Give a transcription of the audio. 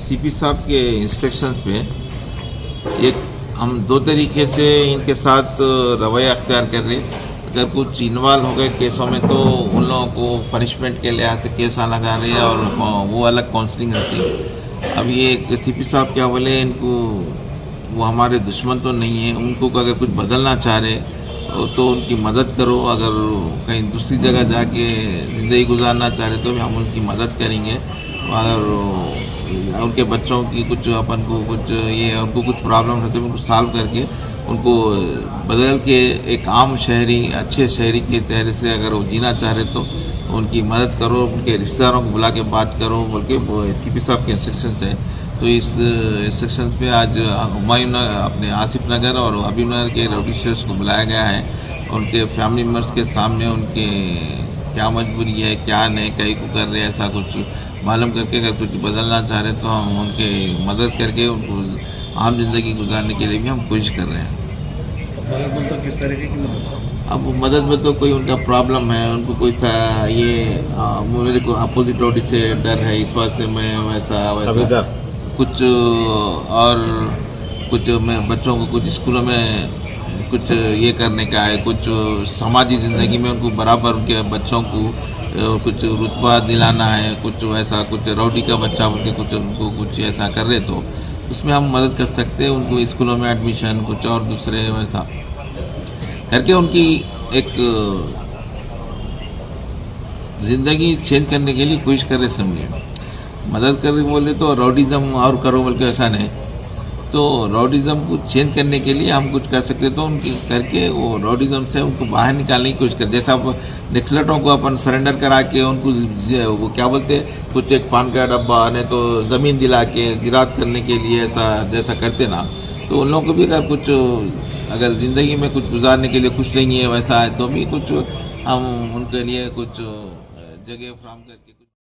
CP साहब के instructions पे एक हम दो तरीके से इनके साथ रवैया अख्तियार कर रहे। अगर कुछ इन्वॉल्व हो गए केसों में तो उन लोगों को पनिशमेंट के लिहाज से केस लगा रहे हैं और वो अलग काउंसलिंग रहती है। अब ये सीपी साहब क्या बोले, इनको वो हमारे दुश्मन तो नहीं है, उनको अगर कुछ बदलना चाह रहे तो उनकी मदद करो। अगर कहीं दूसरी जगह जाके ज़िंदगी गुजारना चाह रहे तो भी हम उनकी मदद करेंगे। अगर उनके बच्चों की कुछ अपन को कुछ ये उनको कुछ प्रॉब्लम है तो उनको सॉल्व करके उनको बदल के एक आम शहरी अच्छे शहरी के चेहरे से अगर वो जीना चाह रहे तो उनकी मदद करो, उनके रिश्तेदारों को बुला के बात करो बोल के सीपी साहब के इंस्ट्रक्शंस हैं। तो इस इंस्ट्रक्शंस पे आज हुमायूं अपने आसिफ नगर और हबीब नगर के रउडी शेयर्स को बुलाया गया है। उनके फैमिली मेम्बर्स के सामने उनके क्या मजबूरी है, क्या नहीं, कहीं को कर रहे हैं, ऐसा कुछ मालूम करके अगर कुछ बदलना चाह रहे तो हम उनके मदद करके उनको आम जिंदगी गुजारने के लिए भी हम कोशिश कर रहे हैं। मदद में तो किस तरीके की मदद? अब मदद में तो कोई उनका प्रॉब्लम है, उनको कोई सा ये मेरे को अपोजिट रउडी से डर है, इस बात से मैं वैसा कुछ और कुछ मैं बच्चों को कुछ स्कूलों में कुछ ये करने का है, कुछ समाजी ज़िंदगी में उनको बराबर उनके बच्चों को कुछ रुतबा दिलाना है, कुछ वैसा कुछ रउडी का बच्चा बोल के कुछ उनको कुछ ऐसा कर रहे तो उसमें हम मदद कर सकते हैं। उनको स्कूलों में एडमिशन कुछ और दूसरे वैसा करके उनकी एक ज़िंदगी चेंज करने के लिए कोशिश कर रहे। समझे, मदद कर रहे बोले तो रउडिज़म और करो बोल के ऐसा नहीं, तो रउडिज़म को चेंज करने के लिए हम कुछ कर सकते तो उनकी करके वो रउडिज़म से उनको बाहर निकालने की कोशिश कर। जैसा नक्सलटों को अपन सरेंडर करा के उनको वो क्या बोलते कुछ एक पान का डब्बा नहीं तो ज़मीन दिला के ज़राअत करने के लिए ऐसा जैसा करते ना, तो उन लोगों को भी अगर कुछ अगर ज़िंदगी में कुछ गुजारने के लिए कुछ नहीं है वैसा है तो भी कुछ हम उनके लिए कुछ जगह फ्राहम करके